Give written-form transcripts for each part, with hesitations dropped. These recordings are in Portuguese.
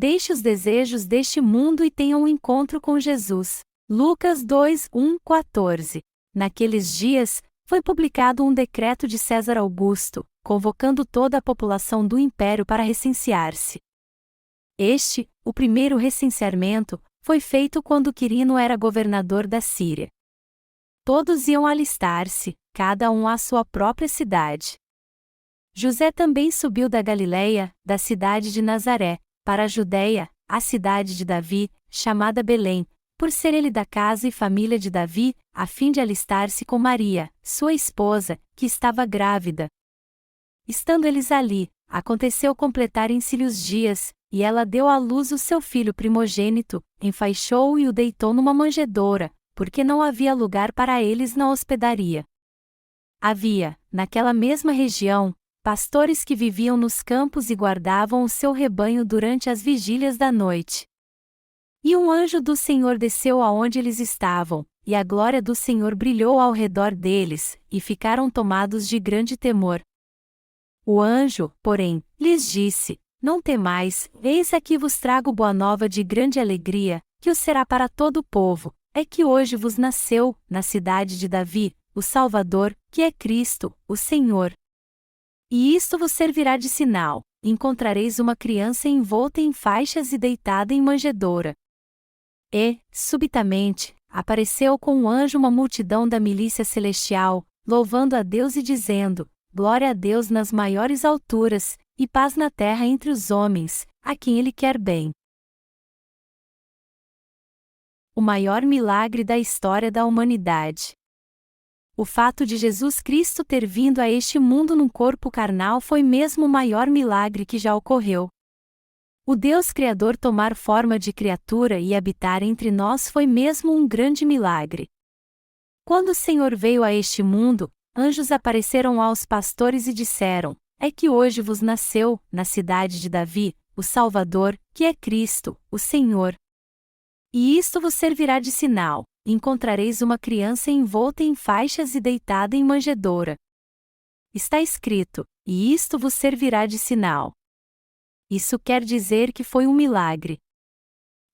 Deixe os desejos deste mundo e tenha um encontro com Jesus. Lucas 2:14. Naqueles dias, foi publicado um decreto de César Augusto, convocando toda a população do império para recensear-se. O primeiro recenseamento, foi feito quando Quirino era governador da Síria. Todos iam alistar-se, cada um à sua própria cidade. José também subiu da Galileia, da cidade de Nazaré, para a Judéia, a cidade de Davi, chamada Belém, por ser ele da casa e família de Davi, a fim de alistar-se com Maria, sua esposa, que estava grávida. Estando eles ali, aconteceu completarem-se-lhe os dias, e ela deu à luz o seu filho primogênito, enfaixou-o e o deitou numa manjedoura, porque não havia lugar para eles na hospedaria. Havia, naquela mesma região, pastores que viviam nos campos e guardavam o seu rebanho durante as vigílias da noite. E um anjo do Senhor desceu aonde eles estavam, e a glória do Senhor brilhou ao redor deles, e ficaram tomados de grande temor. O anjo, porém, lhes disse: Não temais, eis aqui vos trago boa nova de grande alegria, que o será para todo o povo, é que hoje vos nasceu, na cidade de Davi, o Salvador, que é Cristo, o Senhor. E isto vos servirá de sinal: encontrareis uma criança envolta em faixas e deitada em manjedoura. E, subitamente, apareceu com um anjo uma multidão da milícia celestial, louvando a Deus e dizendo: Glória a Deus nas maiores alturas, e paz na terra entre os homens, a quem Ele quer bem. O maior milagre da história da humanidade. O fato de Jesus Cristo ter vindo a este mundo num corpo carnal foi mesmo o maior milagre que já ocorreu. O Deus Criador tomar forma de criatura e habitar entre nós foi mesmo um grande milagre. Quando o Senhor veio a este mundo, anjos apareceram aos pastores e disseram: É que hoje vos nasceu, na cidade de Davi, o Salvador, que é Cristo, o Senhor. E isto vos servirá de sinal: encontrareis uma criança envolta em faixas e deitada em manjedoura. Está escrito: E isto vos servirá de sinal. Isso quer dizer que foi um milagre.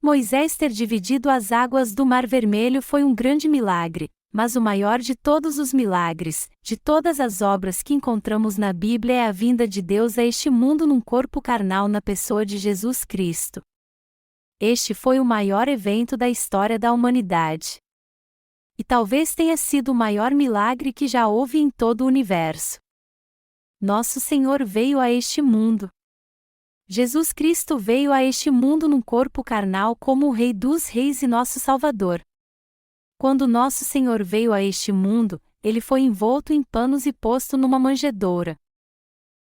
Moisés ter dividido as águas do Mar Vermelho foi um grande milagre, mas o maior de todos os milagres, de todas as obras que encontramos na Bíblia é a vinda de Deus a este mundo num corpo carnal na pessoa de Jesus Cristo. Este foi o maior evento da história da humanidade. E talvez tenha sido o maior milagre que já houve em todo o universo. Nosso Senhor veio a este mundo. Jesus Cristo veio a este mundo num corpo carnal como o Rei dos Reis e nosso Salvador. Quando nosso Senhor veio a este mundo, ele foi envolto em panos e posto numa manjedoura.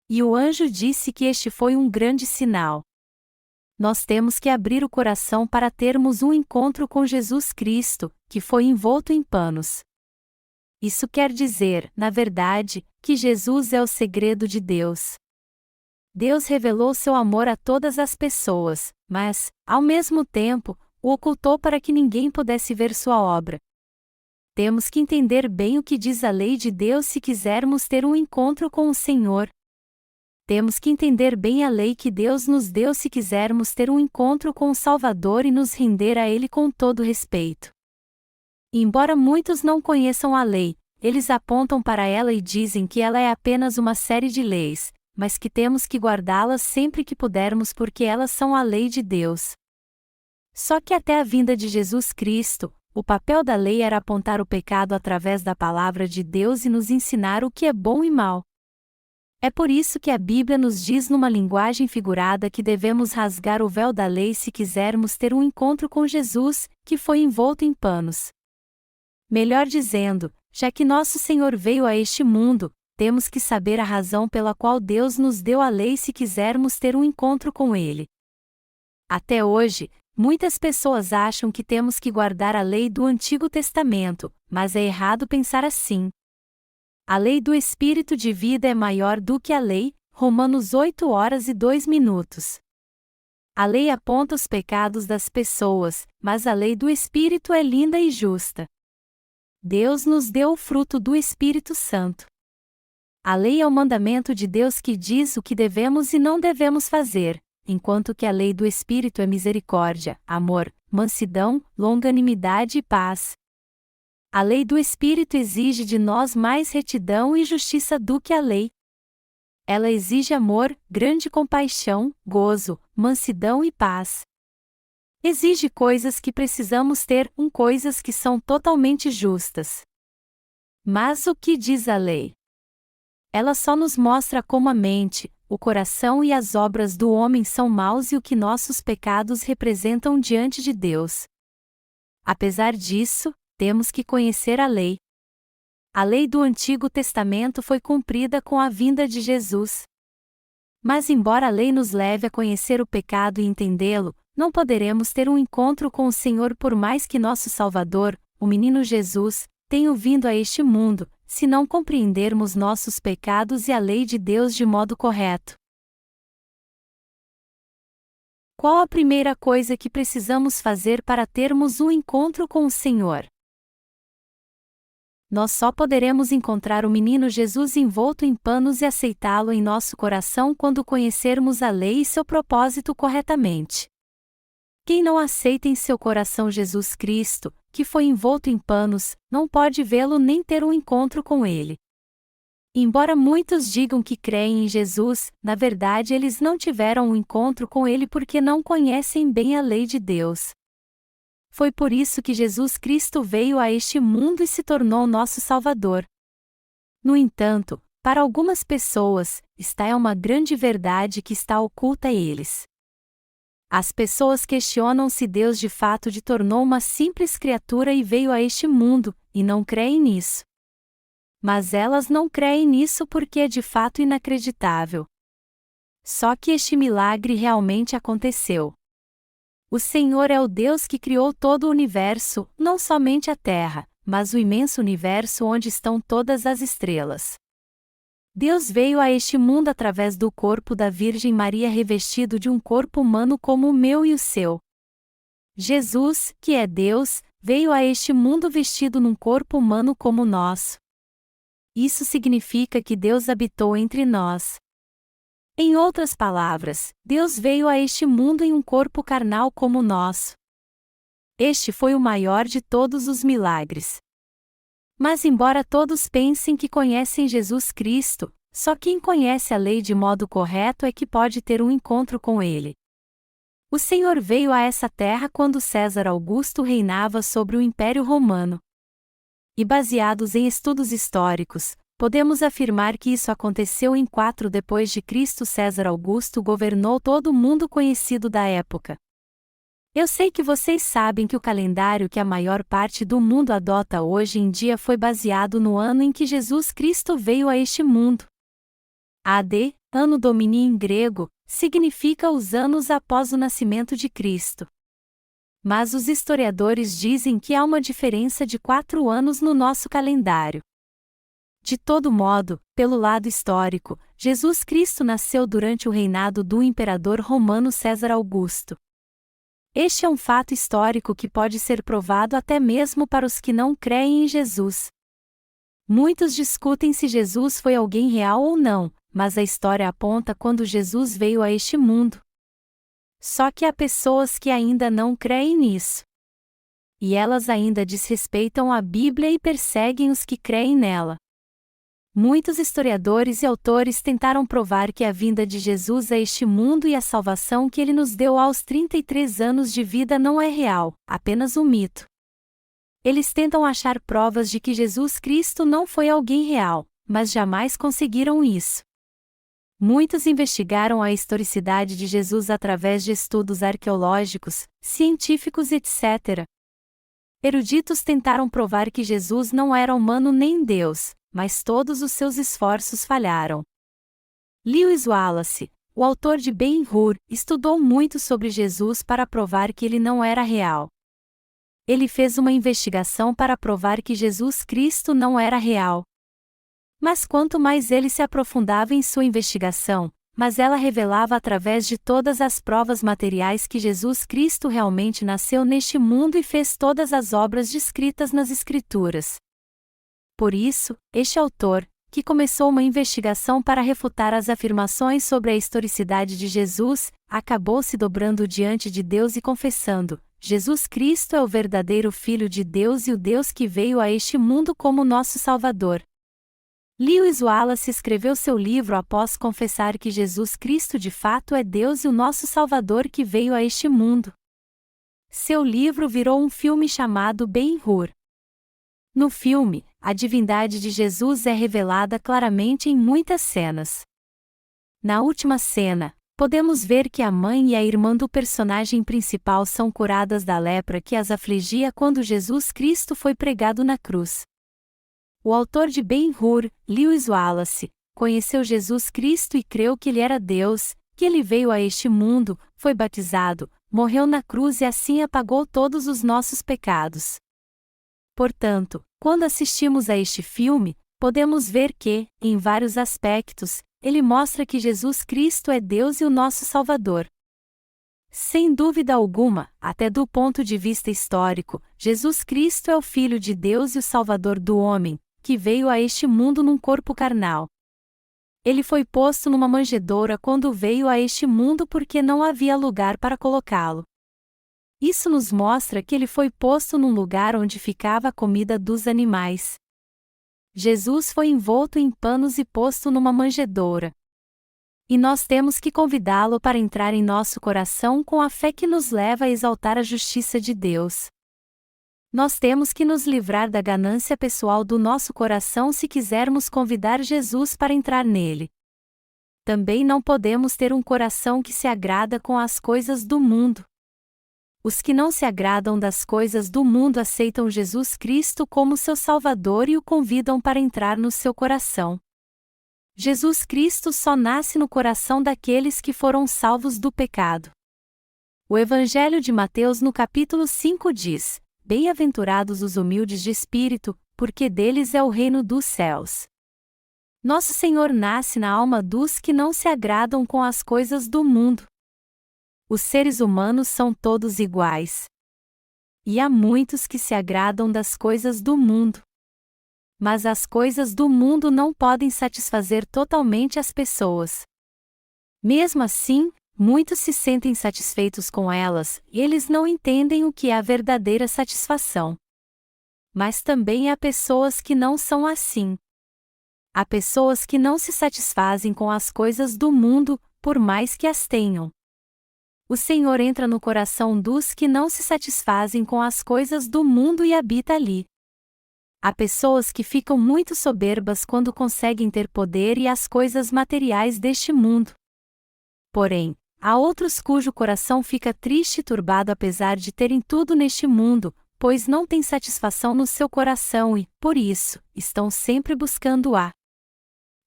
E o anjo disse que este foi um grande sinal. Nós temos que abrir o coração para termos um encontro com Jesus Cristo, que foi envolto em panos. Isso quer dizer, na verdade, que Jesus é o segredo de Deus. Deus revelou seu amor a todas as pessoas, mas, ao mesmo tempo, o ocultou para que ninguém pudesse ver sua obra. Temos que entender bem o que diz a lei de Deus se quisermos ter um encontro com o Senhor. Temos que entender bem a lei que Deus nos deu se quisermos ter um encontro com o Salvador e nos render a Ele com todo respeito. E embora muitos não conheçam a lei, eles apontam para ela e dizem que ela é apenas uma série de leis, mas que temos que guardá-las sempre que pudermos porque elas são a lei de Deus. Só que até a vinda de Jesus Cristo, o papel da lei era apontar o pecado através da palavra de Deus e nos ensinar o que é bom e mal. É por isso que a Bíblia nos diz numa linguagem figurada que devemos rasgar o véu da lei se quisermos ter um encontro com Jesus, que foi envolto em panos. Melhor dizendo, já que nosso Senhor veio a este mundo, temos que saber a razão pela qual Deus nos deu a lei se quisermos ter um encontro com Ele. Até hoje, muitas pessoas acham que temos que guardar a lei do Antigo Testamento, mas é errado pensar assim. A lei do Espírito de vida é maior do que a lei, Romanos 8h02. A lei aponta os pecados das pessoas, mas a lei do Espírito é linda e justa. Deus nos deu o fruto do Espírito Santo. A lei é o mandamento de Deus que diz o que devemos e não devemos fazer, enquanto que a lei do Espírito é misericórdia, amor, mansidão, longanimidade e paz. A lei do Espírito exige de nós mais retidão e justiça do que a lei. Ela exige amor, grande compaixão, gozo, mansidão e paz. Exige coisas que precisamos ter, coisas que são totalmente justas. Mas o que diz a lei? Ela só nos mostra como a mente, o coração e as obras do homem são maus e o que nossos pecados representam diante de Deus. Apesar disso, temos que conhecer a lei. A lei do Antigo Testamento foi cumprida com a vinda de Jesus. Mas embora a lei nos leve a conhecer o pecado e entendê-lo, não poderemos ter um encontro com o Senhor por mais que nosso Salvador, o menino Jesus, tenha vindo a este mundo, se não compreendermos nossos pecados e a lei de Deus de modo correto. Qual a primeira coisa que precisamos fazer para termos um encontro com o Senhor? Nós só poderemos encontrar o menino Jesus envolto em panos e aceitá-lo em nosso coração quando conhecermos a lei e seu propósito corretamente. Quem não aceita em seu coração Jesus Cristo, que foi envolto em panos, não pode vê-lo nem ter um encontro com ele. Embora muitos digam que creem em Jesus, na verdade eles não tiveram um encontro com ele porque não conhecem bem a lei de Deus. Foi por isso que Jesus Cristo veio a este mundo e se tornou nosso Salvador. No entanto, para algumas pessoas, esta é uma grande verdade que está oculta a eles. As pessoas questionam se Deus de fato se tornou uma simples criatura e veio a este mundo, e não creem nisso. Mas elas não creem nisso porque é de fato inacreditável. Só que este milagre realmente aconteceu. O Senhor é o Deus que criou todo o universo, não somente a Terra, mas o imenso universo onde estão todas as estrelas. Deus veio a este mundo através do corpo da Virgem Maria revestido de um corpo humano como o meu e o seu. Jesus, que é Deus, veio a este mundo vestido num corpo humano como o nosso. Isso significa que Deus habitou entre nós. Em outras palavras, Deus veio a este mundo em um corpo carnal como o nosso. Este foi o maior de todos os milagres. Mas embora todos pensem que conhecem Jesus Cristo, só quem conhece a lei de modo correto é que pode ter um encontro com ele. O Senhor veio a essa terra quando César Augusto reinava sobre o Império Romano. E baseados em estudos históricos, podemos afirmar que isso aconteceu em 4 depois de Cristo. César Augusto governou todo o mundo conhecido da época. Eu sei que vocês sabem que o calendário que a maior parte do mundo adota hoje em dia foi baseado no ano em que Jesus Cristo veio a este mundo. AD, Anno Domini em grego, significa os anos após o nascimento de Cristo. Mas os historiadores dizem que há uma diferença de 4 anos no nosso calendário. De todo modo, pelo lado histórico, Jesus Cristo nasceu durante o reinado do imperador romano César Augusto. Este é um fato histórico que pode ser provado até mesmo para os que não creem em Jesus. Muitos discutem se Jesus foi alguém real ou não, mas a história aponta quando Jesus veio a este mundo. Só que há pessoas que ainda não creem nisso. E elas ainda desrespeitam a Bíblia e perseguem os que creem nela. Muitos historiadores e autores tentaram provar que a vinda de Jesus a este mundo e a salvação que ele nos deu aos 33 anos de vida não é real, apenas um mito. Eles tentam achar provas de que Jesus Cristo não foi alguém real, mas jamais conseguiram isso. Muitos investigaram a historicidade de Jesus através de estudos arqueológicos, científicos etc. Eruditos tentaram provar que Jesus não era humano nem Deus, mas todos os seus esforços falharam. Lewis Wallace, o autor de Ben-Hur, estudou muito sobre Jesus para provar que ele não era real. Ele fez uma investigação para provar que Jesus Cristo não era real. Mas quanto mais ele se aprofundava em sua investigação, mais ela revelava através de todas as provas materiais que Jesus Cristo realmente nasceu neste mundo e fez todas as obras descritas nas Escrituras. Por isso, este autor, que começou uma investigação para refutar as afirmações sobre a historicidade de Jesus, acabou se dobrando diante de Deus e confessando: Jesus Cristo é o verdadeiro Filho de Deus e o Deus que veio a este mundo como nosso Salvador. Lewis Wallace escreveu seu livro após confessar que Jesus Cristo de fato é Deus e o nosso Salvador que veio a este mundo. Seu livro virou um filme chamado Ben-Hur. No filme, a divindade de Jesus é revelada claramente em muitas cenas. Na última cena, podemos ver que a mãe e a irmã do personagem principal são curadas da lepra que as afligia quando Jesus Cristo foi pregado na cruz. O autor de Ben-Hur, Lewis Wallace, conheceu Jesus Cristo e creu que ele era Deus, que ele veio a este mundo, foi batizado, morreu na cruz e assim apagou todos os nossos pecados. Portanto, quando assistimos a este filme, podemos ver que, em vários aspectos, ele mostra que Jesus Cristo é Deus e o nosso Salvador. Sem dúvida alguma, até do ponto de vista histórico, Jesus Cristo é o Filho de Deus e o Salvador do homem, que veio a este mundo num corpo carnal. Ele foi posto numa manjedoura quando veio a este mundo porque não havia lugar para colocá-lo. Isso nos mostra que ele foi posto num lugar onde ficava a comida dos animais. Jesus foi envolto em panos e posto numa manjedoura. E nós temos que convidá-lo para entrar em nosso coração com a fé que nos leva a exaltar a justiça de Deus. Nós temos que nos livrar da ganância pessoal do nosso coração se quisermos convidar Jesus para entrar nele. Também não podemos ter um coração que se agrada com as coisas do mundo. Os que não se agradam das coisas do mundo aceitam Jesus Cristo como seu Salvador e o convidam para entrar no seu coração. Jesus Cristo só nasce no coração daqueles que foram salvos do pecado. O Evangelho de Mateus no capítulo 5 diz: Bem-aventurados os humildes de espírito, porque deles é o reino dos céus. Nosso Senhor nasce na alma dos que não se agradam com as coisas do mundo. Os seres humanos são todos iguais. E há muitos que se agradam das coisas do mundo. Mas as coisas do mundo não podem satisfazer totalmente as pessoas. Mesmo assim, muitos se sentem satisfeitos com elas, e eles não entendem o que é a verdadeira satisfação. Mas também há pessoas que não são assim. Há pessoas que não se satisfazem com as coisas do mundo, por mais que as tenham. O Senhor entra no coração dos que não se satisfazem com as coisas do mundo e habita ali. Há pessoas que ficam muito soberbas quando conseguem ter poder e as coisas materiais deste mundo. Porém, há outros cujo coração fica triste e turbado apesar de terem tudo neste mundo, pois não têm satisfação no seu coração e, por isso, estão sempre buscando-a.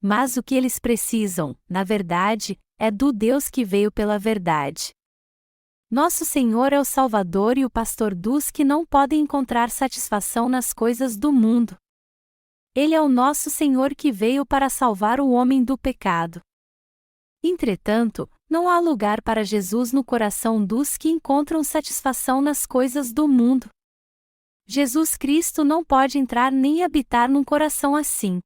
Mas o que eles precisam, na verdade, é do Deus que veio pela verdade. Nosso Senhor é o Salvador e o pastor dos que não podem encontrar satisfação nas coisas do mundo. Ele é o nosso Senhor que veio para salvar o homem do pecado. Entretanto, não há lugar para Jesus no coração dos que encontram satisfação nas coisas do mundo. Jesus Cristo não pode entrar nem habitar num coração assim.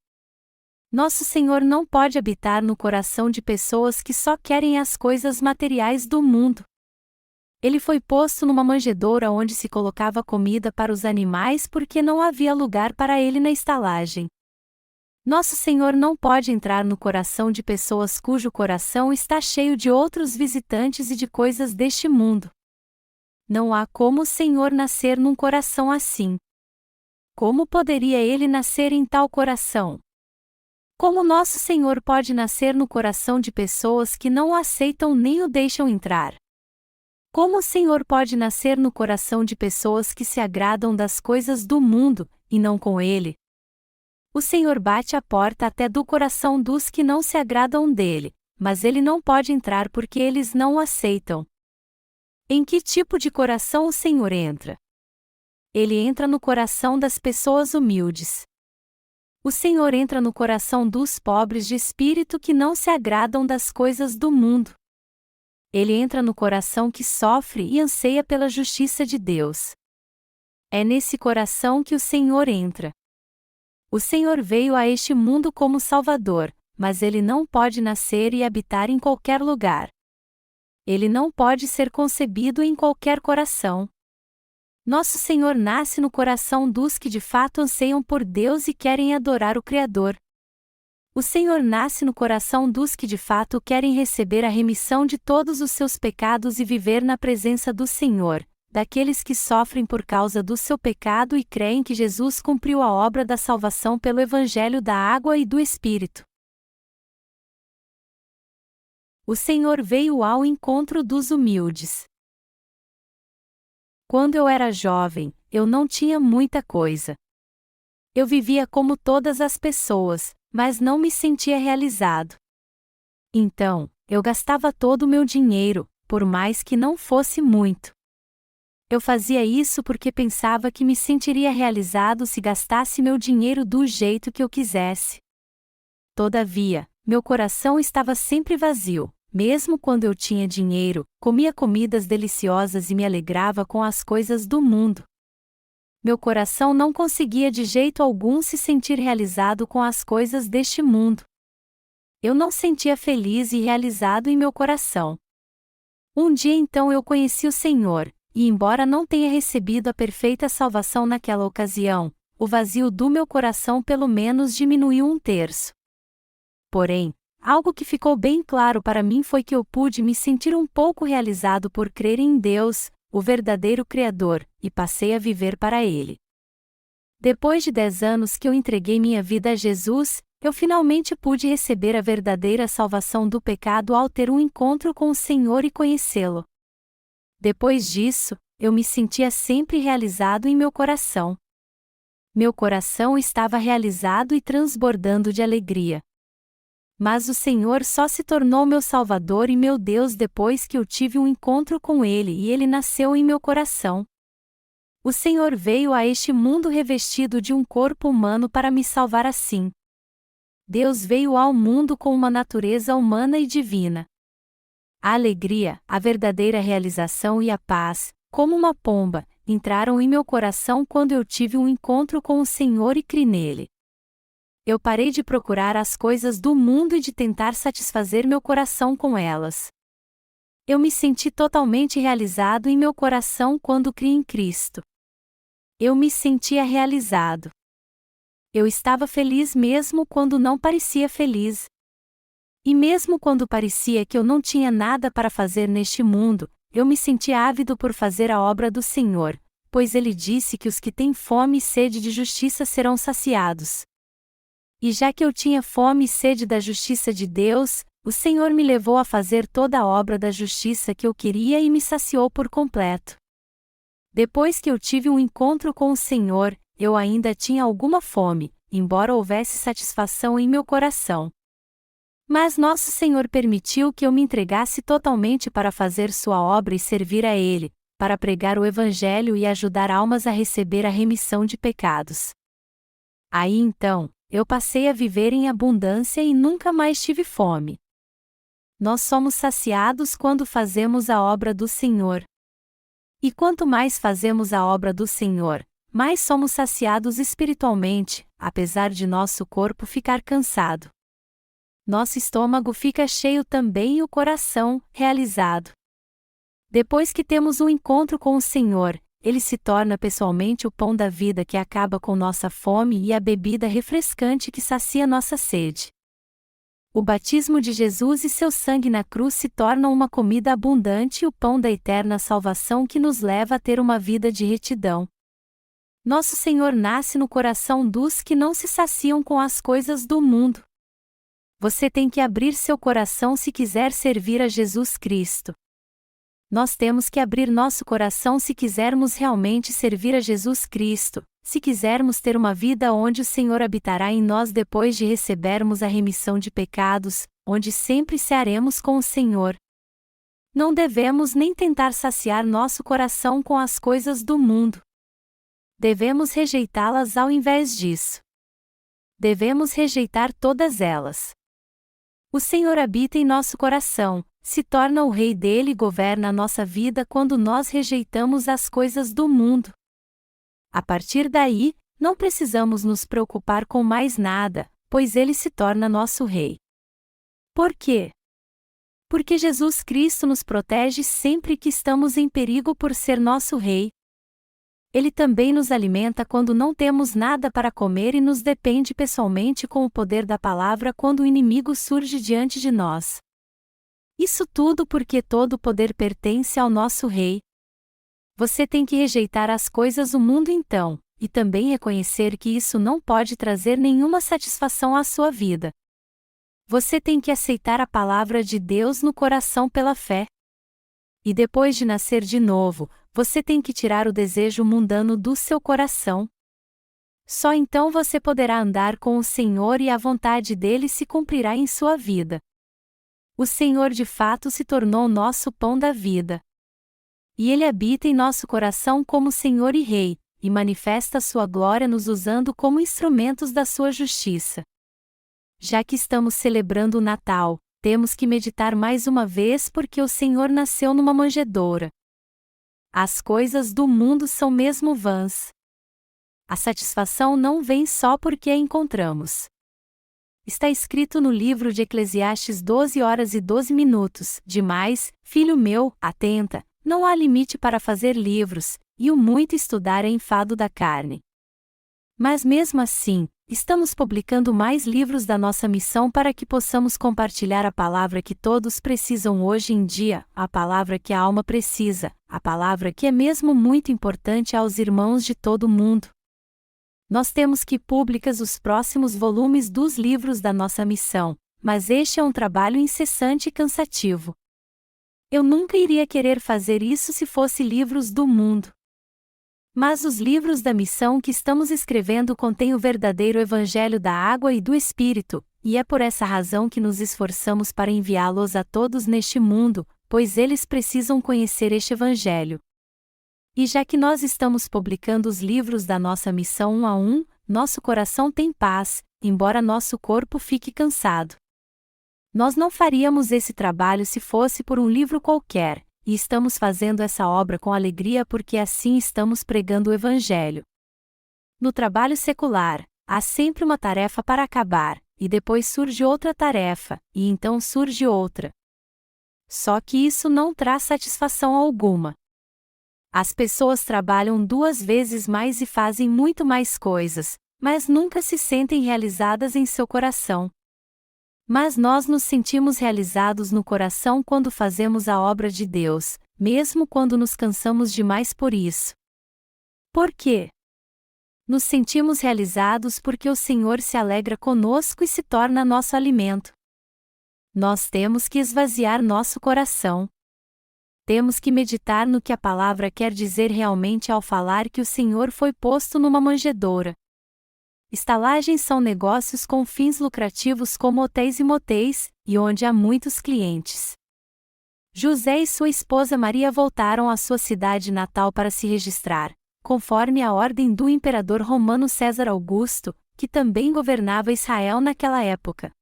Nosso Senhor não pode habitar no coração de pessoas que só querem as coisas materiais do mundo. Ele foi posto numa manjedoura onde se colocava comida para os animais porque não havia lugar para ele na estalagem. Nosso Senhor não pode entrar no coração de pessoas cujo coração está cheio de outros visitantes e de coisas deste mundo. Não há como o Senhor nascer num coração assim. Como poderia ele nascer em tal coração? Como nosso Senhor pode nascer no coração de pessoas que não o aceitam nem o deixam entrar? Como o Senhor pode nascer no coração de pessoas que se agradam das coisas do mundo, e não com Ele? O Senhor bate a porta até do coração dos que não se agradam dele, mas Ele não pode entrar porque eles não o aceitam. Em que tipo de coração o Senhor entra? Ele entra no coração das pessoas humildes. O Senhor entra no coração dos pobres de espírito que não se agradam das coisas do mundo. Ele entra no coração que sofre e anseia pela justiça de Deus. É nesse coração que o Senhor entra. O Senhor veio a este mundo como Salvador, mas ele não pode nascer e habitar em qualquer lugar. Ele não pode ser concebido em qualquer coração. Nosso Senhor nasce no coração dos que de fato anseiam por Deus e querem adorar o Criador. O Senhor nasce no coração dos que de fato querem receber a remissão de todos os seus pecados e viver na presença do Senhor, daqueles que sofrem por causa do seu pecado e creem que Jesus cumpriu a obra da salvação pelo Evangelho da água e do Espírito. O Senhor veio ao encontro dos humildes. Quando eu era jovem, eu não tinha muita coisa. Eu vivia como todas as pessoas, mas não me sentia realizado. Então, eu gastava todo o meu dinheiro, por mais que não fosse muito. Eu fazia isso porque pensava que me sentiria realizado se gastasse meu dinheiro do jeito que eu quisesse. Todavia, meu coração estava sempre vazio. Mesmo quando eu tinha dinheiro, comia comidas deliciosas e me alegrava com as coisas do mundo. Meu coração não conseguia de jeito algum se sentir realizado com as coisas deste mundo. Eu não sentia feliz e realizado em meu coração. Um dia então eu conheci o Senhor, e embora não tenha recebido a perfeita salvação naquela ocasião, o vazio do meu coração pelo menos diminuiu 1/3. Porém, algo que ficou bem claro para mim foi que eu pude me sentir um pouco realizado por crer em Deus, o verdadeiro Criador, e passei a viver para Ele. Depois de 10 anos que eu entreguei minha vida a Jesus, eu finalmente pude receber a verdadeira salvação do pecado ao ter um encontro com o Senhor e conhecê-lo. Depois disso, eu me sentia sempre realizado em meu coração. Meu coração estava realizado e transbordando de alegria. Mas o Senhor só se tornou meu Salvador e meu Deus depois que eu tive um encontro com Ele e Ele nasceu em meu coração. O Senhor veio a este mundo revestido de um corpo humano para me salvar assim. Deus veio ao mundo com uma natureza humana e divina. A alegria, a verdadeira realização e a paz, como uma pomba, entraram em meu coração quando eu tive um encontro com o Senhor e criei nele. Eu parei de procurar as coisas do mundo e de tentar satisfazer meu coração com elas. Eu me senti totalmente realizado em meu coração quando criei em Cristo. Eu me sentia realizado. Eu estava feliz mesmo quando não parecia feliz. E mesmo quando parecia que eu não tinha nada para fazer neste mundo, eu me sentia ávido por fazer a obra do Senhor, pois Ele disse que os que têm fome e sede de justiça serão saciados. E já que eu tinha fome e sede da justiça de Deus, o Senhor me levou a fazer toda a obra da justiça que eu queria e me saciou por completo. Depois que eu tive um encontro com o Senhor, eu ainda tinha alguma fome, embora houvesse satisfação em meu coração. Mas nosso Senhor permitiu que eu me entregasse totalmente para fazer sua obra e servir a Ele, para pregar o Evangelho e ajudar almas a receber a remissão de pecados. Aí então, eu passei a viver em abundância e nunca mais tive fome. Nós somos saciados quando fazemos a obra do Senhor. E quanto mais fazemos a obra do Senhor, mais somos saciados espiritualmente, apesar de nosso corpo ficar cansado. Nosso estômago fica cheio também e o coração, realizado. Depois que temos um encontro com o Senhor, Ele se torna pessoalmente o pão da vida que acaba com nossa fome e a bebida refrescante que sacia nossa sede. O batismo de Jesus e seu sangue na cruz se tornam uma comida abundante e o pão da eterna salvação que nos leva a ter uma vida de retidão. Nosso Senhor nasce no coração dos que não se saciam com as coisas do mundo. Você tem que abrir seu coração se quiser servir a Jesus Cristo. Nós temos que abrir nosso coração se quisermos realmente servir a Jesus Cristo, se quisermos ter uma vida onde o Senhor habitará em nós depois de recebermos a remissão de pecados, onde sempre cearemos com o Senhor. Não devemos nem tentar saciar nosso coração com as coisas do mundo. Devemos rejeitá-las ao invés disso. Devemos rejeitar todas elas. O Senhor habita em nosso coração, se torna o Rei dele e governa a nossa vida quando nós rejeitamos as coisas do mundo. A partir daí, Não precisamos nos preocupar com mais nada, pois Ele se torna nosso Rei. Por quê? Porque Jesus Cristo nos protege sempre que estamos em perigo por ser nosso Rei. Ele também nos alimenta quando não temos nada para comer e nos defende pessoalmente com o poder da palavra quando o inimigo surge diante de nós. Isso tudo porque todo o poder pertence ao nosso Rei. Você tem que rejeitar as coisas do mundo então, e também reconhecer que isso não pode trazer nenhuma satisfação à sua vida. Você tem que aceitar a palavra de Deus no coração pela fé. E depois de nascer de novo, você tem que tirar o desejo mundano do seu coração. Só então você poderá andar com o Senhor e a vontade dele se cumprirá em sua vida. O Senhor de fato se tornou nosso pão da vida. E Ele habita em nosso coração como Senhor e Rei, e manifesta sua glória nos usando como instrumentos da sua justiça. Já que estamos celebrando o Natal, temos que meditar mais uma vez porque o Senhor nasceu numa manjedoura. As coisas do mundo são mesmo vãs. A satisfação não vem só porque a encontramos. Está escrito no livro de Eclesiastes 12h12. Demais, filho meu, atenta, não há limite para fazer livros, e o muito estudar é enfado da carne. Mas mesmo assim, estamos publicando mais livros da nossa missão para que possamos compartilhar a palavra que todos precisam hoje em dia, a palavra que a alma precisa, a palavra que é mesmo muito importante aos irmãos de todo o mundo. Nós temos que publicar os próximos volumes dos livros da nossa missão, mas este é um trabalho incessante e cansativo. Eu nunca iria querer fazer isso se fosse livros do mundo. Mas os livros da missão que estamos escrevendo contêm o verdadeiro Evangelho da água e do Espírito, e é por essa razão que nos esforçamos para enviá-los a todos neste mundo, pois eles precisam conhecer este Evangelho. E já que nós estamos publicando os livros da nossa missão um a um, nosso coração tem paz, embora nosso corpo fique cansado. Nós não faríamos esse trabalho se fosse por um livro qualquer, e estamos fazendo essa obra com alegria porque assim estamos pregando o Evangelho. No trabalho secular, há sempre uma tarefa para acabar, e depois surge outra tarefa, e então surge outra. Só que isso não traz satisfação alguma. As pessoas trabalham 2 vezes mais e fazem muito mais coisas, mas nunca se sentem realizadas em seu coração. Mas nós nos sentimos realizados no coração quando fazemos a obra de Deus, mesmo quando nos cansamos demais por isso. Por quê? Nos sentimos realizados porque o Senhor se alegra conosco e se torna nosso alimento. Nós temos que esvaziar nosso coração. Temos que meditar no que a palavra quer dizer realmente ao falar que o Senhor foi posto numa manjedoura. Estalagens são negócios com fins lucrativos como hotéis e motéis, e onde há muitos clientes. José e sua esposa Maria voltaram à sua cidade natal para se registrar, conforme a ordem do imperador romano César Augusto, que também governava Israel naquela época.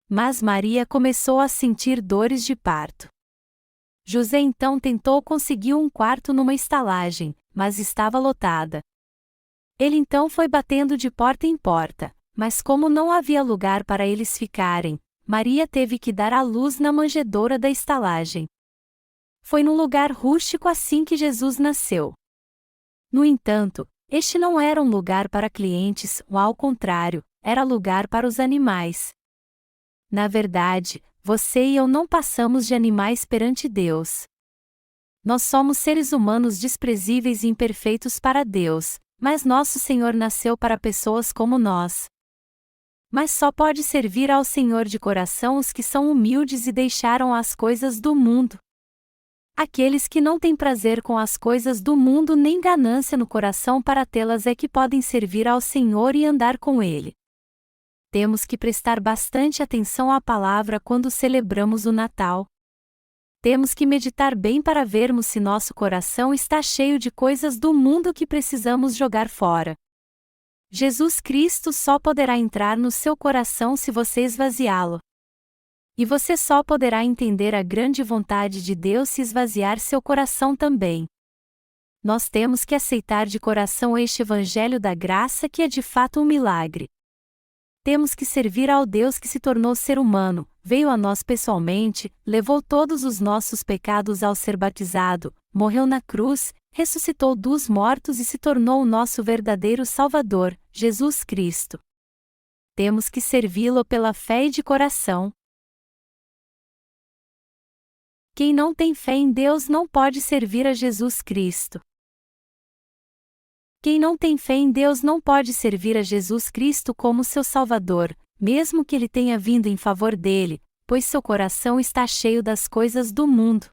Mas Maria começou a sentir dores de parto. José então tentou conseguir um quarto numa estalagem, mas estava lotada. Ele então foi batendo de porta em porta, mas como não havia lugar para eles ficarem, Maria teve que dar à luz na manjedoura da estalagem. Foi num lugar rústico assim que Jesus nasceu. No entanto, este não era um lugar para clientes, ou ao contrário, era lugar para os animais. Na verdade, você e eu não passamos de animais perante Deus. Nós somos seres humanos desprezíveis e imperfeitos para Deus, mas nosso Senhor nasceu para pessoas como nós. Mas só pode servir ao Senhor de coração os que são humildes e deixaram as coisas do mundo. Aqueles que não têm prazer com as coisas do mundo nem ganância no coração para tê-las é que podem servir ao Senhor e andar com Ele. Temos que prestar bastante atenção à palavra quando celebramos o Natal. Temos que meditar bem para vermos se nosso coração está cheio de coisas do mundo que precisamos jogar fora. Jesus Cristo só poderá entrar no seu coração se você esvaziá-lo. E você só poderá entender a grande vontade de Deus se esvaziar seu coração também. Nós temos que aceitar de coração este Evangelho da graça que é de fato um milagre. Temos que servir ao Deus que se tornou ser humano, veio a nós pessoalmente, levou todos os nossos pecados ao ser batizado, morreu na cruz, ressuscitou dos mortos e se tornou o nosso verdadeiro Salvador, Jesus Cristo. Temos que servi-lo pela fé e de coração. Quem não tem fé em Deus não pode servir a Jesus Cristo. Quem não tem fé em Deus não pode servir a Jesus Cristo como seu Salvador, mesmo que ele tenha vindo em favor dele, pois seu coração está cheio das coisas do mundo.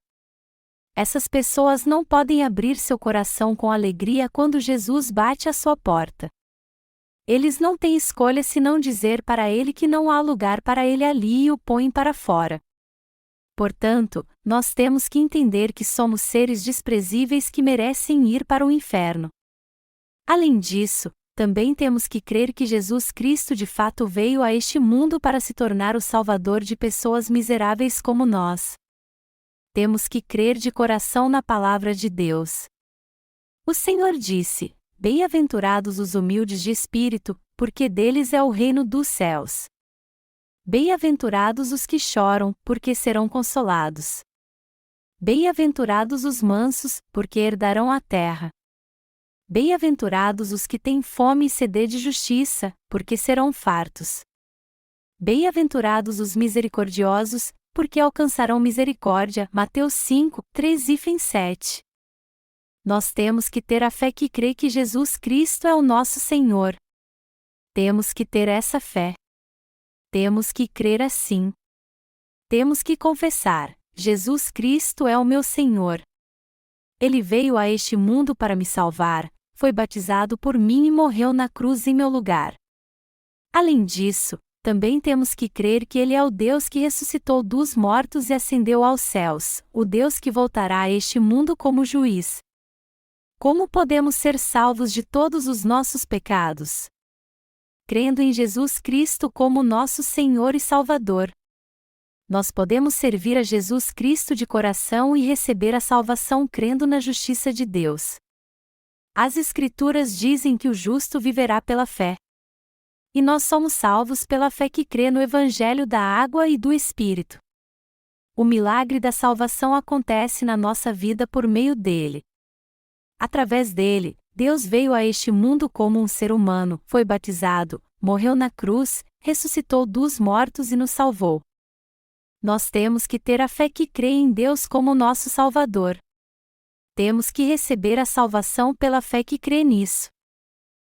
Essas pessoas não podem abrir seu coração com alegria quando Jesus bate à sua porta. Eles não têm escolha senão dizer para ele que não há lugar para ele ali e o põem para fora. Portanto, nós temos que entender que somos seres desprezíveis que merecem ir para o inferno. Além disso, também temos que crer que Jesus Cristo de fato veio a este mundo para se tornar o Salvador de pessoas miseráveis como nós. Temos que crer de coração na palavra de Deus. O Senhor disse: Bem-aventurados os humildes de espírito, porque deles é o reino dos céus. Bem-aventurados os que choram, porque serão consolados. Bem-aventurados os mansos, porque herdarão a terra. Bem-aventurados os que têm fome e sede de justiça, porque serão fartos. Bem-aventurados os misericordiosos, porque alcançarão misericórdia. Mateus 5, 3-7. Nós temos que ter a fé que crê que Jesus Cristo é o nosso Senhor. Temos que ter essa fé. Temos que crer assim. Temos que confessar: Jesus Cristo é o meu Senhor. Ele veio a este mundo para me salvar, foi batizado por mim e morreu na cruz em meu lugar. Além disso, também temos que crer que Ele é o Deus que ressuscitou dos mortos e ascendeu aos céus, o Deus que voltará a este mundo como juiz. Como podemos ser salvos de todos os nossos pecados? Crendo em Jesus Cristo como nosso Senhor e Salvador. Nós podemos servir a Jesus Cristo de coração e receber a salvação crendo na justiça de Deus. As Escrituras dizem que o justo viverá pela fé. E nós somos salvos pela fé que crê no Evangelho da água e do Espírito. O milagre da salvação acontece na nossa vida por meio dele. Através dele, Deus veio a este mundo como um ser humano, foi batizado, morreu na cruz, ressuscitou dos mortos e nos salvou. Nós temos que ter a fé que crê em Deus como nosso Salvador. Temos que receber a salvação pela fé que crê nisso.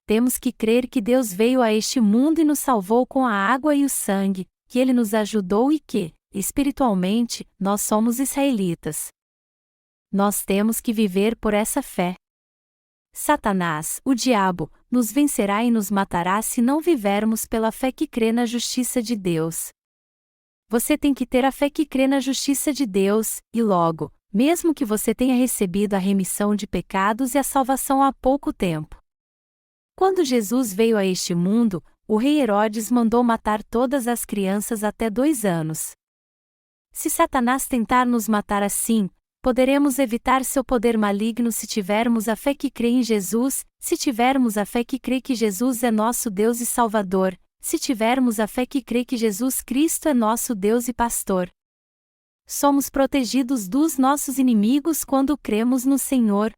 Temos que crer que Deus veio a este mundo e nos salvou com a água e o sangue, que Ele nos ajudou e que, espiritualmente, nós somos israelitas. Nós temos que viver por essa fé. Satanás, o diabo, nos vencerá e nos matará se não vivermos pela fé que crê na justiça de Deus. Você tem que ter a fé que crê na justiça de Deus, e logo, mesmo que você tenha recebido a remissão de pecados e a salvação há pouco tempo. Quando Jesus veio a este mundo, o rei Herodes mandou matar todas as crianças até 2 anos. Se Satanás tentar nos matar assim, poderemos evitar seu poder maligno se tivermos a fé que crê em Jesus, se tivermos a fé que crê que Jesus é nosso Deus e Salvador, se tivermos a fé que crê que Jesus Cristo é nosso Deus e Pastor. Somos protegidos dos nossos inimigos quando cremos no Senhor.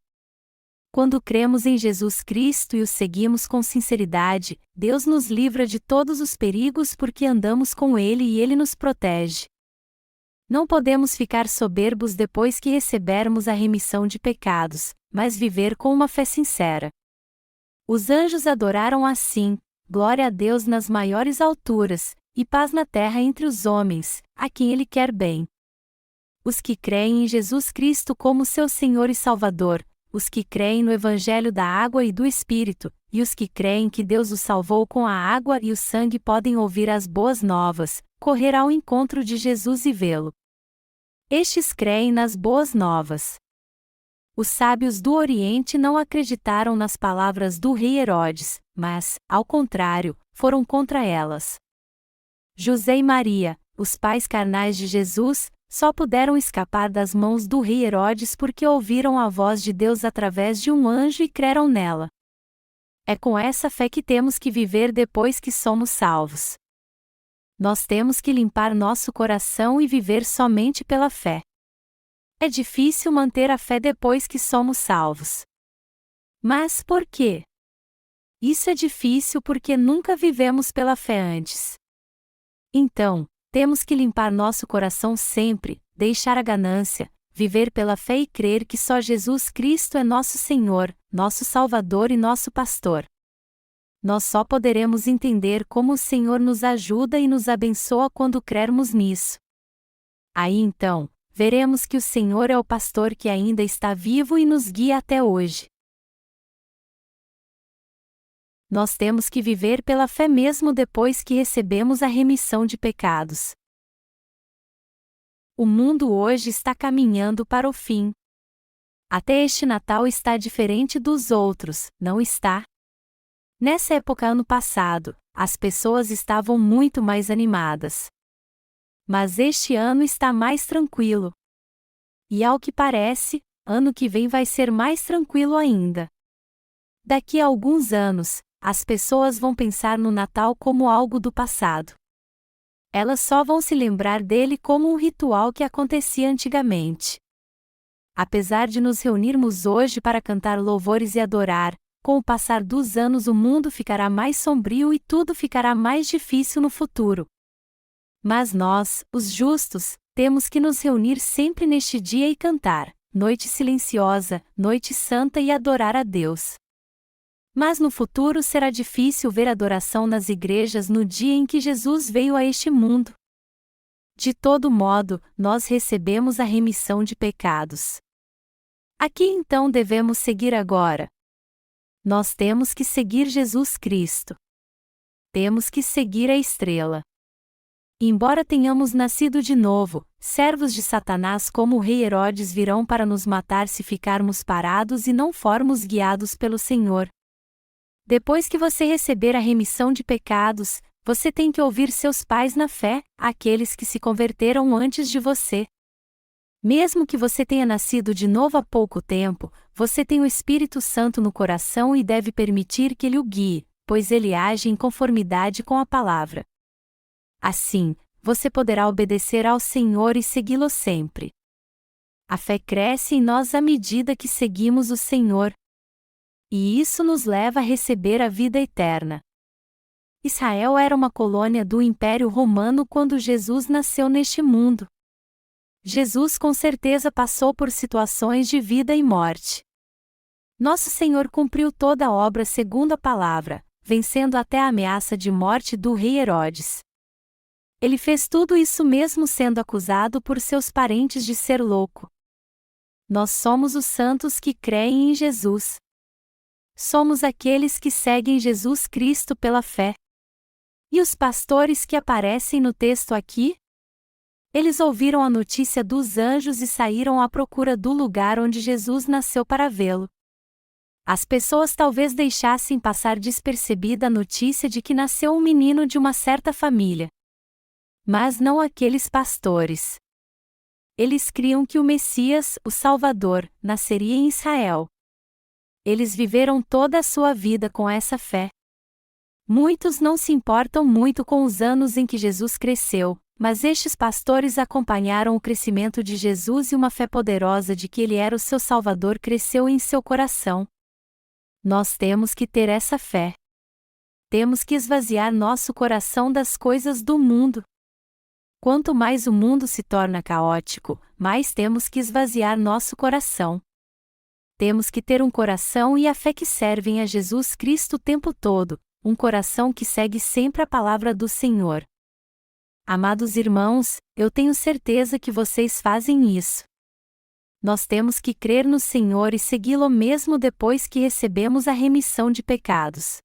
Quando cremos em Jesus Cristo e o seguimos com sinceridade, Deus nos livra de todos os perigos porque andamos com Ele e Ele nos protege. Não podemos ficar soberbos depois que recebermos a remissão de pecados, mas viver com uma fé sincera. Os anjos adoraram assim: glória a Deus nas maiores alturas, e paz na terra entre os homens, a quem Ele quer bem. Os que creem em Jesus Cristo como seu Senhor e Salvador, os que creem no Evangelho da água e do Espírito, e os que creem que Deus os salvou com a água e o sangue podem ouvir as boas novas, correr ao encontro de Jesus e vê-lo. Estes creem nas boas novas. Os sábios do Oriente não acreditaram nas palavras do rei Herodes, mas, ao contrário, foram contra elas. José e Maria, os pais carnais de Jesus, Só puderam escapar das mãos do rei Herodes porque ouviram a voz de Deus através de um anjo e creram nela. É com essa fé que temos que viver depois que somos salvos. Nós temos que limpar nosso coração e viver somente pela fé. É difícil manter a fé depois que somos salvos. Mas por quê? Isso é difícil porque nunca vivemos pela fé antes. Então, temos que limpar nosso coração sempre, deixar a ganância, viver pela fé e crer que só Jesus Cristo é nosso Senhor, nosso Salvador e nosso Pastor. Nós só poderemos entender como o Senhor nos ajuda e nos abençoa quando crermos nisso. Aí então, veremos que o Senhor é o pastor que ainda está vivo e nos guia até hoje. Nós temos que viver pela fé mesmo depois que recebemos a remissão de pecados. O mundo hoje está caminhando para o fim. Até este Natal está diferente dos outros, não está? Nessa época ano passado, as pessoas estavam muito mais animadas. Mas este ano está mais tranquilo. E ao que parece, ano que vem vai ser mais tranquilo ainda. Daqui a alguns anos, as pessoas vão pensar no Natal como algo do passado. Elas só vão se lembrar dele como um ritual que acontecia antigamente. Apesar de nos reunirmos hoje para cantar louvores e adorar, com o passar dos anos o mundo ficará mais sombrio e tudo ficará mais difícil no futuro. Mas nós, os justos, temos que nos reunir sempre neste dia e cantar, noite silenciosa, noite santa e adorar a Deus. Mas no futuro será difícil ver adoração nas igrejas no dia em que Jesus veio a este mundo. De todo modo, nós recebemos a remissão de pecados. A que então devemos seguir agora? Nós temos que seguir Jesus Cristo. Temos que seguir a estrela. Embora tenhamos nascido de novo, servos de Satanás como o rei Herodes virão para nos matar se ficarmos parados e não formos guiados pelo Senhor. Depois que você receber a remissão de pecados, você tem que ouvir seus pais na fé, aqueles que se converteram antes de você. Mesmo que você tenha nascido de novo há pouco tempo, você tem o Espírito Santo no coração e deve permitir que ele o guie, pois ele age em conformidade com a palavra. Assim, você poderá obedecer ao Senhor e segui-lo sempre. A fé cresce em nós à medida que seguimos o Senhor. E isso nos leva a receber a vida eterna. Israel era uma colônia do Império Romano quando Jesus nasceu neste mundo. Jesus com certeza passou por situações de vida e morte. Nosso Senhor cumpriu toda a obra segundo a palavra, vencendo até a ameaça de morte do rei Herodes. Ele fez tudo isso mesmo sendo acusado por seus parentes de ser louco. Nós somos os santos que creem em Jesus. Somos aqueles que seguem Jesus Cristo pela fé. E os pastores que aparecem no texto aqui? Eles ouviram a notícia dos anjos e saíram à procura do lugar onde Jesus nasceu para vê-lo. As pessoas talvez deixassem passar despercebida a notícia de que nasceu um menino de uma certa família. Mas não aqueles pastores. Eles criam que o Messias, o Salvador, nasceria em Israel. Eles viveram toda a sua vida com essa fé. Muitos não se importam muito com os anos em que Jesus cresceu, mas estes pastores acompanharam o crescimento de Jesus e uma fé poderosa de que ele era o seu Salvador cresceu em seu coração. Nós temos que ter essa fé. Temos que esvaziar nosso coração das coisas do mundo. Quanto mais o mundo se torna caótico, mais temos que esvaziar nosso coração. Temos que ter um coração e a fé que servem a Jesus Cristo o tempo todo, um coração que segue sempre a palavra do Senhor. Amados irmãos, eu tenho certeza que vocês fazem isso. Nós temos que crer no Senhor e segui-lo mesmo depois que recebemos a remissão de pecados.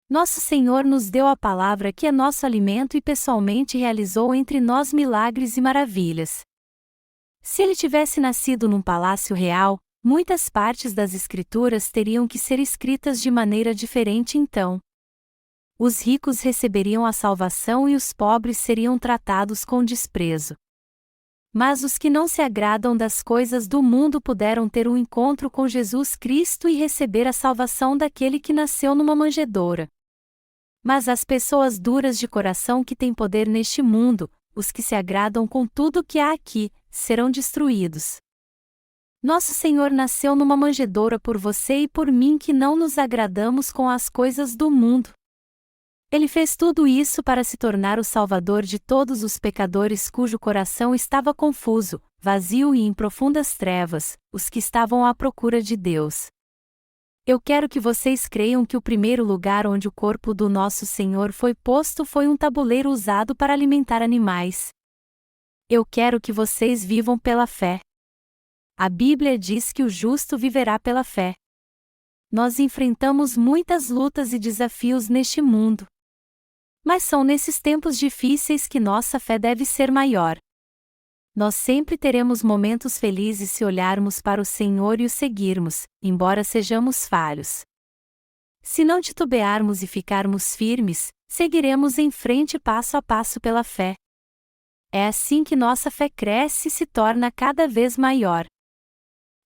Nosso Senhor nos deu a palavra que é nosso alimento e pessoalmente realizou entre nós milagres e maravilhas. Se ele tivesse nascido num palácio real, muitas partes das Escrituras teriam que ser escritas de maneira diferente então. Os ricos receberiam a salvação e os pobres seriam tratados com desprezo. Mas os que não se agradam das coisas do mundo puderam ter um encontro com Jesus Cristo e receber a salvação daquele que nasceu numa manjedoura. Mas as pessoas duras de coração que têm poder neste mundo, os que se agradam com tudo que há aqui, serão destruídos. Nosso Senhor nasceu numa manjedoura por você e por mim que não nos agradamos com as coisas do mundo. Ele fez tudo isso para se tornar o Salvador de todos os pecadores cujo coração estava confuso, vazio e em profundas trevas, os que estavam à procura de Deus. Eu quero que vocês creiam que o primeiro lugar onde o corpo do nosso Senhor foi posto foi um tabuleiro usado para alimentar animais. Eu quero que vocês vivam pela fé. A Bíblia diz que o justo viverá pela fé. Nós enfrentamos muitas lutas e desafios neste mundo. Mas são nesses tempos difíceis que nossa fé deve ser maior. Nós sempre teremos momentos felizes se olharmos para o Senhor e o seguirmos, embora sejamos falhos. Se não titubearmos e ficarmos firmes, seguiremos em frente passo a passo pela fé. É assim que nossa fé cresce e se torna cada vez maior.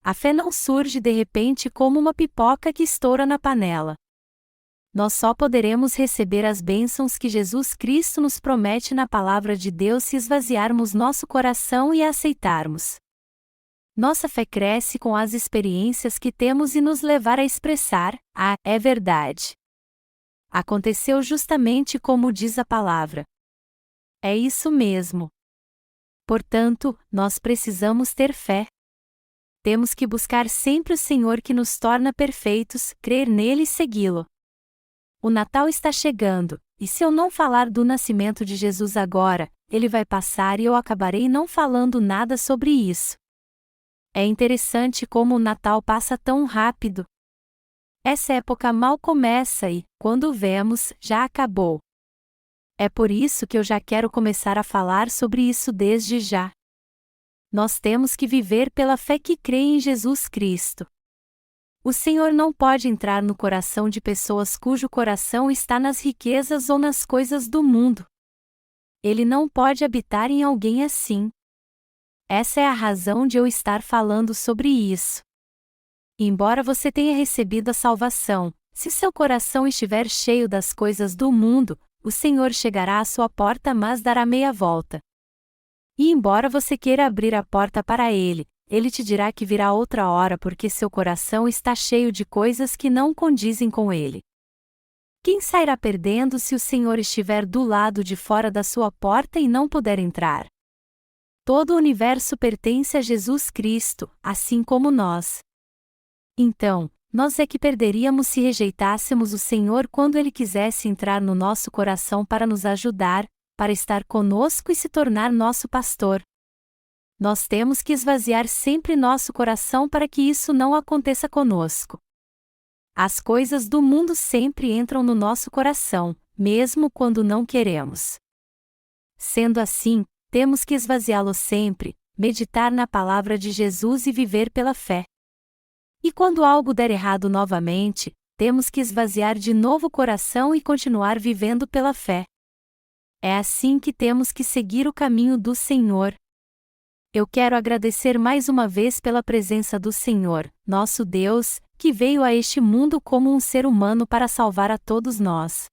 A fé não surge de repente como uma pipoca que estoura na panela. Nós só poderemos receber as bênçãos que Jesus Cristo nos promete na palavra de Deus se esvaziarmos nosso coração e a aceitarmos. Nossa fé cresce com as experiências que temos e nos levar a expressar: "Ah, é verdade. Aconteceu justamente como diz a palavra." É isso mesmo. Portanto, nós precisamos ter fé. Temos que buscar sempre o Senhor que nos torna perfeitos, crer nele e segui-lo. O Natal está chegando, e se eu não falar do nascimento de Jesus agora, ele vai passar e eu acabarei não falando nada sobre isso. É interessante como o Natal passa tão rápido. Essa época mal começa e, quando vemos, já acabou. É por isso que eu já quero começar a falar sobre isso desde já. Nós temos que viver pela fé que crê em Jesus Cristo. O Senhor não pode entrar no coração de pessoas cujo coração está nas riquezas ou nas coisas do mundo. Ele não pode habitar em alguém assim. Essa é a razão de eu estar falando sobre isso. Embora você tenha recebido a salvação, se seu coração estiver cheio das coisas do mundo, o Senhor chegará à sua porta mas dará meia volta. E embora você queira abrir a porta para ele, ele te dirá que virá outra hora porque seu coração está cheio de coisas que não condizem com ele. Quem sairá perdendo se o Senhor estiver do lado de fora da sua porta e não puder entrar? Todo o universo pertence a Jesus Cristo, assim como nós. Então, nós é que perderíamos se rejeitássemos o Senhor quando ele quisesse entrar no nosso coração para nos ajudar, para estar conosco e se tornar nosso pastor. Nós temos que esvaziar sempre nosso coração para que isso não aconteça conosco. As coisas do mundo sempre entram no nosso coração, mesmo quando não queremos. Sendo assim, temos que esvaziá-lo sempre, meditar na palavra de Jesus e viver pela fé. E quando algo der errado novamente, temos que esvaziar de novo o coração e continuar vivendo pela fé. É assim que temos que seguir o caminho do Senhor. Eu quero agradecer mais uma vez pela presença do Senhor, nosso Deus, que veio a este mundo como um ser humano para salvar a todos nós.